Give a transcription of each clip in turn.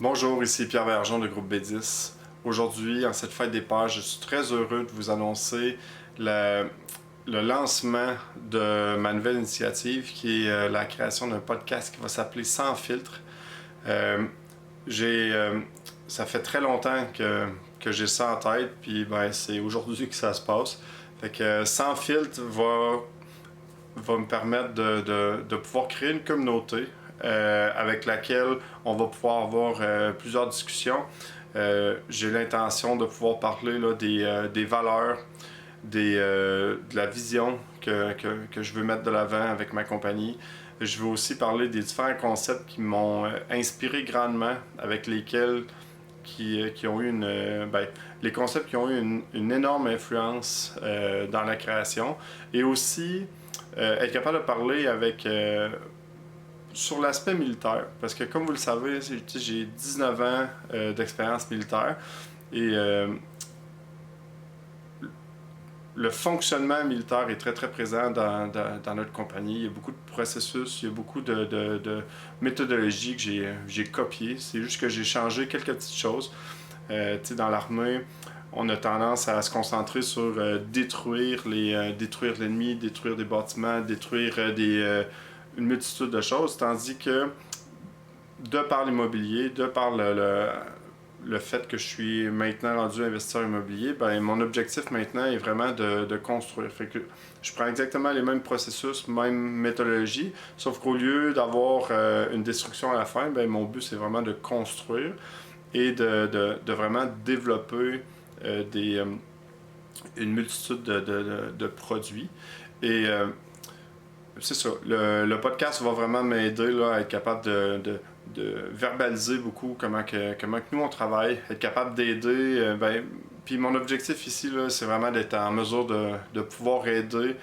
Bonjour, ici Pierre Bergeon de Groupe B10. Aujourd'hui, en cette fête des Pères, je suis très heureux de vous annoncer le lancement de ma nouvelle initiative qui est la création d'un podcast qui va s'appeler Sans filtre. Euh, Ça fait très longtemps que j'ai ça en tête, puis c'est aujourd'hui que ça se passe. Fait que Sans filtre va me permettre de pouvoir créer une communauté avec laquelle on va pouvoir avoir plusieurs discussions. J'ai l'intention de pouvoir parler là, des valeurs, de la vision que je veux mettre de l'avant avec ma compagnie. Je veux aussi parler des différents concepts qui m'ont inspiré grandement, avec lesquels qui ont eu les concepts qui ont eu une énorme influence dans la création. Et aussi être capable de parler avec sur l'aspect militaire. Parce que comme vous le savez, j'ai 19 ans d'expérience militaire et le fonctionnement militaire est très très présent dans notre compagnie. Il y a beaucoup de processus, il y a beaucoup de méthodologies que j'ai copiées. C'est juste que j'ai changé quelques petites choses. Dans l'armée, on a tendance à se concentrer sur détruire l'ennemi, détruire des bâtiments, détruire une multitude de choses, tandis que de par l'immobilier, de par le fait que je suis maintenant rendu investisseur immobilier, mon objectif maintenant est vraiment de construire. Fait que je prends exactement les mêmes processus, même méthodologie, sauf qu'au lieu d'avoir une destruction à la fin, mon but c'est vraiment de construire et de vraiment développer une multitude de produits. Et c'est ça, le podcast va vraiment m'aider là, à être capable de verbaliser beaucoup comment que nous on travaille, être capable d'aider. Puis mon objectif ici, là, c'est vraiment d'être en mesure de pouvoir aider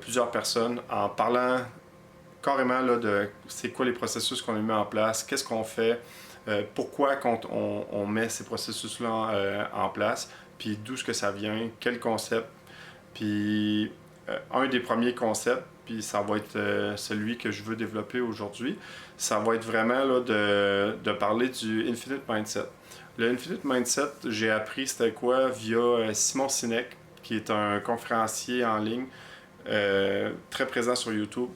plusieurs personnes en parlant carrément là, de c'est quoi les processus qu'on a mis en place, qu'est-ce qu'on fait, pourquoi on met ces processus-là en place, puis d'où ce que ça vient, quel concept. Puis un des premiers concepts, puis ça va être celui que je veux développer aujourd'hui, ça va être vraiment là, de parler du Infinite Mindset. Le Infinite Mindset, j'ai appris c'était quoi via Simon Sinek, qui est un conférencier en ligne très présent sur YouTube.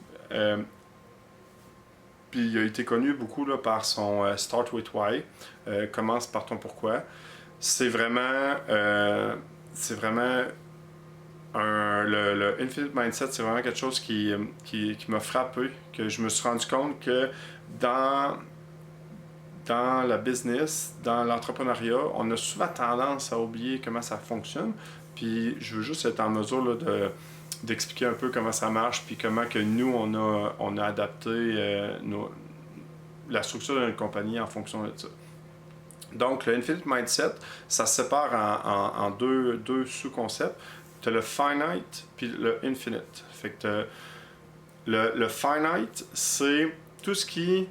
Puis il a été connu beaucoup là, par son Start with Why, commence par ton pourquoi. C'est vraiment le Infinite Mindset, c'est vraiment quelque chose qui m'a frappé, que je me suis rendu compte que dans la business, dans l'entrepreneuriat, on a souvent tendance à oublier comment ça fonctionne. Puis je veux juste être en mesure là, d'expliquer un peu comment ça marche, puis comment que nous, on a adapté la structure de notre compagnie en fonction de ça. Donc, le Infinite Mindset, ça se sépare en deux sous-concepts. Tu as le Finite puis le Infinite. Fait que le Finite, c'est tout ce qui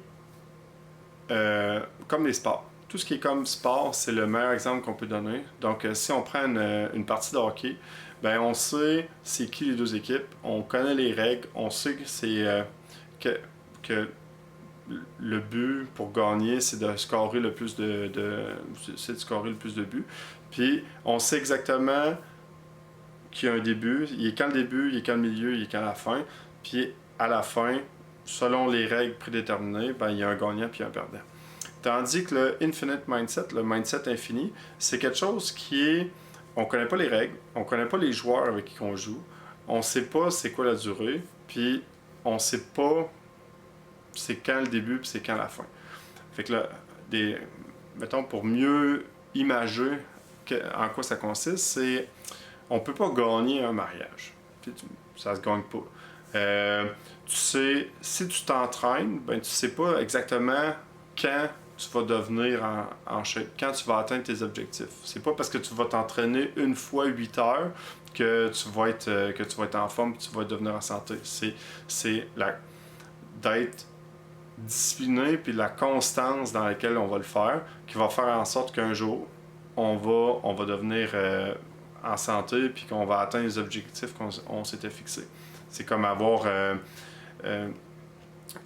comme les sports. Tout ce qui est comme sport, c'est le meilleur exemple qu'on peut donner. Donc, si on prend une partie de hockey, on sait c'est qui les deux équipes, on connaît les règles, on sait que c'est que le but pour gagner, c'est de scorer le plus de scorer le plus de buts. Puis, on sait exactement qu'il y a un début, il est quand le début, il est quand le milieu, il est quand la fin. Puis, à la fin, selon les règles prédéterminées, il y a un gagnant puis un perdant. Tandis que le Infinite Mindset, le mindset infini, c'est quelque chose qui est... On ne connaît pas les règles, on ne connaît pas les joueurs avec qui on joue, on ne sait pas c'est quoi la durée, puis on ne sait pas c'est quand le début puis c'est quand la fin. Fait que là, mettons, pour mieux imager en quoi ça consiste, c'est... On peut pas gagner un mariage. Ça se gagne pas. Tu sais, si tu t'entraînes, tu sais pas exactement quand tu vas devenir en shape, quand tu vas atteindre tes objectifs. C'est pas parce que tu vas t'entraîner une fois 8 heures que tu vas être en forme et tu vas devenir en santé. C'est d'être discipliné puis la constance dans laquelle on va le faire qui va faire en sorte qu'un jour, on va devenir en santé puis qu'on va atteindre les objectifs qu'on s'était fixés. C'est comme avoir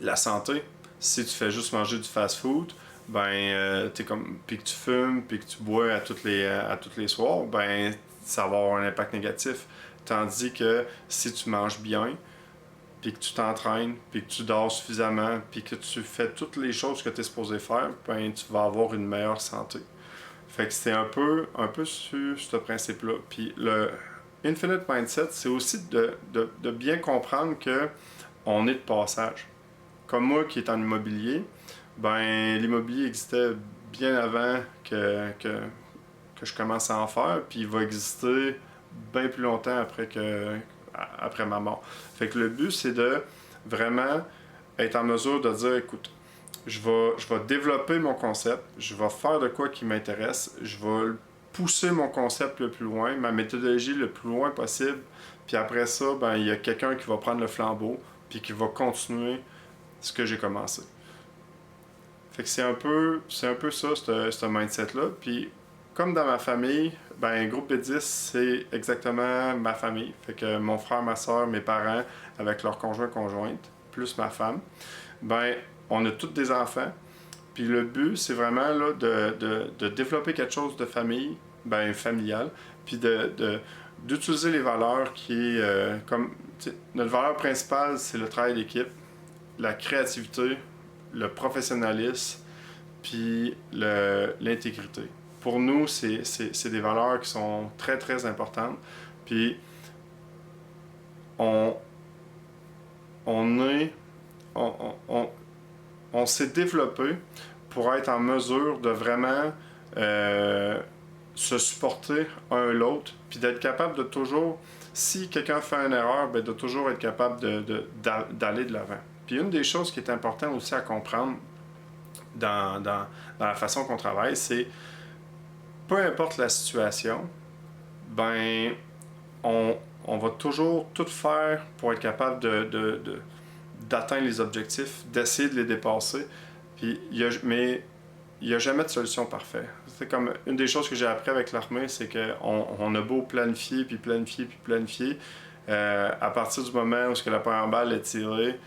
la santé. Si tu fais juste manger du fast-food, puis que tu fumes, puis que tu bois à tous les soirs, ben ça va avoir un impact négatif. Tandis que si tu manges bien, puis que tu t'entraînes, puis que tu dors suffisamment, puis que tu fais toutes les choses que tu es supposé faire, ben tu vas avoir une meilleure santé. Fait que c'est un peu sur ce principe-là. Puis le Infinite Mindset, c'est aussi de bien comprendre que on est de passage. Comme moi qui est en immobilier, ben l'immobilier existait bien avant que je commence à en faire, puis il va exister bien plus longtemps après ma mort. Fait que le but, c'est de vraiment être en mesure de dire, écoute, je vais développer mon concept, je vais faire de quoi qui m'intéresse, je vais pousser mon concept le plus loin, ma méthodologie le plus loin possible, puis après ça, ben il y a quelqu'un qui va prendre le flambeau, puis qui va continuer ce que j'ai commencé. Fait que c'est un peu ça, ce mindset-là. Puis, comme dans ma famille, ben, groupe de 10, c'est exactement ma famille. Fait que mon frère, ma soeur, mes parents, avec leur conjointe, plus ma femme, ben, on a tous des enfants. Puis le but, c'est vraiment là, de développer quelque chose de famille, ben, familial, puis d'utiliser les valeurs qui est comme notre valeur principale, c'est le travail d'équipe, la créativité, le professionnalisme, puis l'intégrité. Pour nous, c'est des valeurs qui sont très, très importantes. Puis, on, on est, on s'est développé pour être en mesure de vraiment se supporter un l'autre, puis d'être capable de toujours, si quelqu'un fait une erreur, ben de toujours être capable d'aller de l'avant. Puis une des choses qui est importante aussi à comprendre dans la façon qu'on travaille, c'est peu importe la situation, ben on va toujours tout faire pour être capable d'atteindre les objectifs, d'essayer de les dépasser. Puis, mais il n'y a jamais de solution parfaite. C'est comme une des choses que j'ai appris avec l'armée, c'est qu'on a beau planifier, puis planifier, puis planifier. À partir du moment où la première balle est tirée,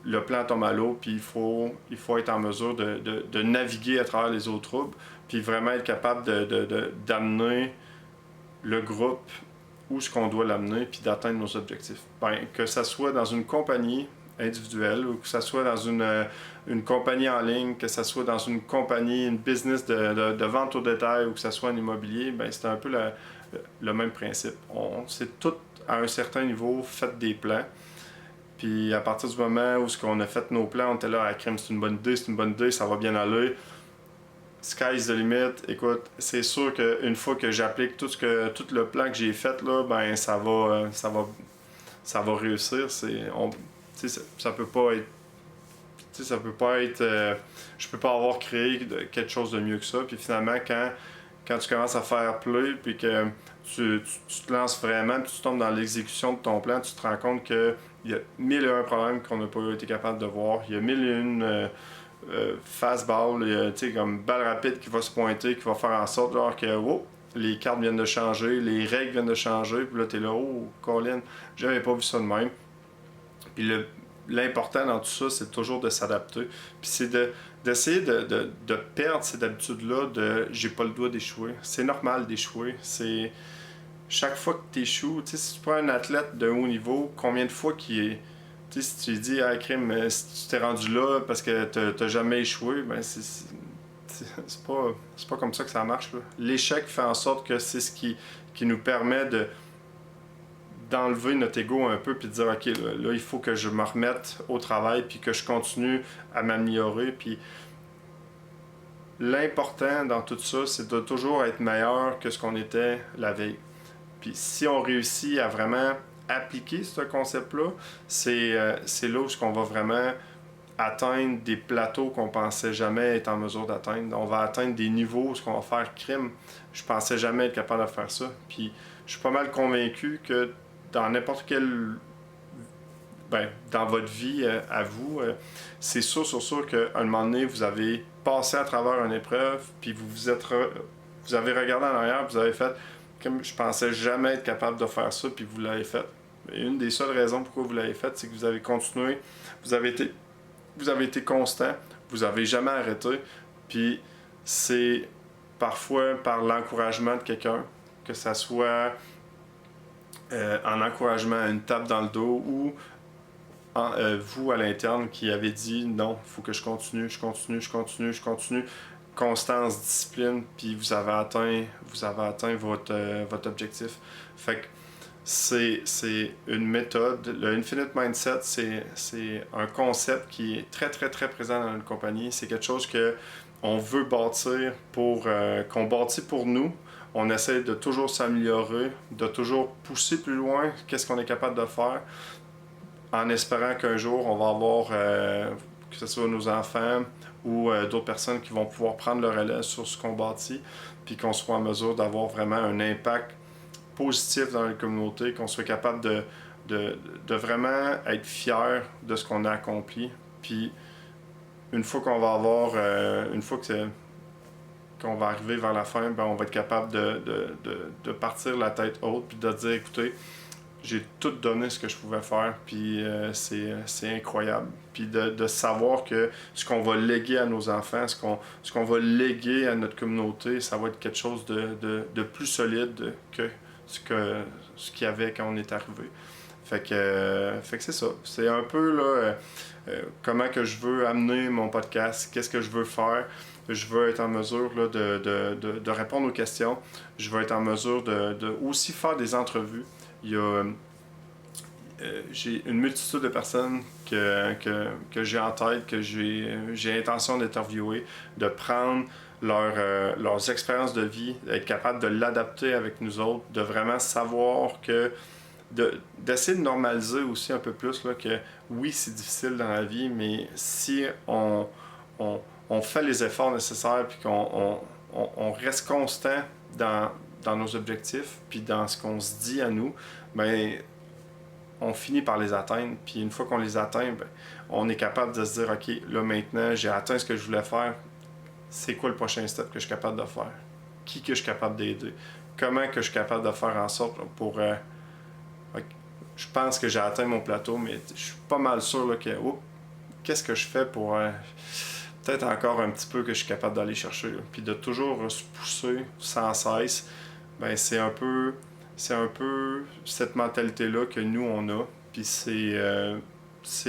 le plan tombe à l'eau, puis il faut être en mesure de naviguer à travers les eaux troubles, puis vraiment être capable d'amener le groupe où ce qu'on doit l'amener, puis d'atteindre nos objectifs. Ben, que ça soit dans une compagnie individuelle, ou que ça soit dans une compagnie en ligne, que ça soit dans une compagnie, une business de vente au détail, ou que ça soit en immobilier, ben, c'est un peu le même principe. On s'est tout, à un certain niveau, fait des plans. Puis à partir du moment où on a fait nos plans, on était là, à crème, c'est une bonne idée, ça va bien aller. Sky's the limit. Écoute, c'est sûr qu'une fois que j'applique tout le plan que j'ai fait, là, ben ça va réussir. Ça peut pas être. Ça peut pas être. Je peux pas avoir créé quelque chose de mieux que ça. Puis finalement, quand tu commences à faire play, puis que tu te lances vraiment, puis tu tombes dans l'exécution de ton plan, tu te rends compte qu'il y a 1001 problèmes qu'on n'a pas été capable de voir. Il y a 1001 fastball, comme balle rapide qui va se pointer, qui va faire en sorte genre que les cartes viennent de changer, les règles viennent de changer, puis là t'es là, oh Colin, j'avais pas vu ça de même. Puis l'important dans tout ça, c'est toujours de s'adapter. Puis c'est d'essayer de perdre cette habitude-là de j'ai pas le droit d'échouer. C'est normal d'échouer. C'est chaque fois que tu échoues, si tu prends un athlète de haut niveau, combien de fois qu'il est. Si tu lui dis, ah, crime, si tu t'es rendu là parce que t'as jamais échoué, ben c'est pas comme ça que ça marche. L'échec fait en sorte que c'est ce qui nous permet d'enlever notre ego un peu puis de dire, ok, là, il faut que je me remette au travail puis que je continue à m'améliorer. Puis l'important dans tout ça, c'est de toujours être meilleur que ce qu'on était la veille. Puis si on réussit à vraiment appliquer ce concept-là, c'est là où on va vraiment atteindre des plateaux qu'on pensait jamais être en mesure d'atteindre. On va atteindre des niveaux où on va faire crime. Je pensais jamais être capable de faire ça. Puis je suis pas mal convaincu que dans n'importe quel dans votre vie à vous, c'est sûr qu'à un moment donné, vous avez passé à travers une épreuve, puis vous avez regardé en arrière, vous avez fait comme je pensais jamais être capable de faire ça, puis vous l'avez fait. Et une des seules raisons pourquoi vous l'avez fait, c'est que vous avez continué, vous avez été constant, vous n'avez jamais arrêté, Puis c'est parfois par l'encouragement de quelqu'un, que ça soit en encouragement, une tape dans le dos ou vous à l'interne qui avez dit non, il faut que je continue, je continue. Constance, discipline, puis vous avez atteint votre objectif. Fait que c'est une méthode. Le Infinite Mindset, c'est un concept qui est très, très, très présent dans notre compagnie. C'est quelque chose que on veut bâtir qu'on bâtit pour nous. On essaie de toujours s'améliorer, de toujours pousser plus loin qu'est-ce qu'on est capable de faire, en espérant qu'un jour, on va avoir, que ce soit nos enfants ou d'autres personnes qui vont pouvoir prendre le relais sur ce qu'on bâtit, puis qu'on soit en mesure d'avoir vraiment un impact positif dans la communauté, qu'on soit capable de vraiment être fier de ce qu'on a accompli. Puis une fois qu'on va avoir, une fois qu'on va arriver vers la fin, ben on va être capable de partir la tête haute, puis de dire, écoutez, j'ai tout donné ce que je pouvais faire, puis c'est incroyable. Puis de savoir que ce qu'on va léguer à nos enfants, ce qu'on va léguer à notre communauté, ça va être quelque chose de plus solide que ce qu'il y avait quand on est arrivé. Fait que c'est ça. C'est un peu là, comment que je veux amener mon podcast, qu'est-ce que je veux faire. Je veux être en mesure là, de répondre aux questions. Je veux être en mesure de aussi faire des entrevues. Il y a, j'ai une multitude de personnes que j'ai en tête, que j'ai intention d'interviewer, de prendre leurs expériences de vie, d'être capable de l'adapter avec nous autres, de vraiment savoir que d'essayer de normaliser aussi un peu plus là, que oui, c'est difficile dans la vie, mais si on fait les efforts nécessaires puis qu'on reste constant dans nos objectifs puis dans ce qu'on se dit à nous, ben on finit par les atteindre. Puis une fois qu'on les atteint, ben, on est capable de se dire, OK, là maintenant, j'ai atteint ce que je voulais faire. C'est quoi le prochain step que je suis capable de faire? Qui que je suis capable d'aider? Comment que je suis capable de faire en sorte pour... je pense que j'ai atteint mon plateau, mais je suis pas mal sûr là, que qu'est-ce que je fais pour peut-être encore un petit peu que je suis capable d'aller chercher. Là. Puis de toujours se pousser sans cesse, ben c'est un peu cette mentalité-là que nous on a. Puis c'est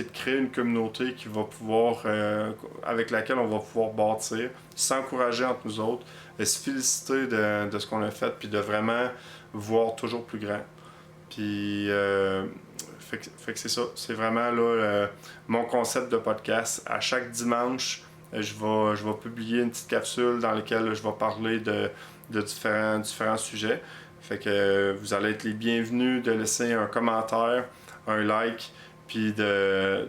de créer une communauté qui va pouvoir avec laquelle on va pouvoir bâtir, s'encourager entre nous autres, et se féliciter de ce qu'on a fait, puis de vraiment voir toujours plus grand. Puis fait que c'est ça, c'est vraiment là mon concept de podcast. À chaque dimanche, je vais publier une petite capsule dans laquelle je vais parler de différents sujets. Fait que vous allez être les bienvenus de laisser un commentaire, un like, puis de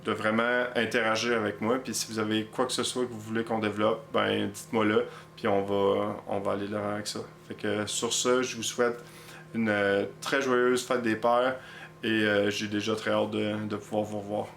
vraiment interagir avec moi. Puis si vous avez quoi que ce soit que vous voulez qu'on développe, ben dites-moi là, puis on va aller de l'avant avec ça. Fait que sur ce, je vous souhaite une très joyeuse fête des pères et j'ai déjà très hâte de pouvoir vous revoir.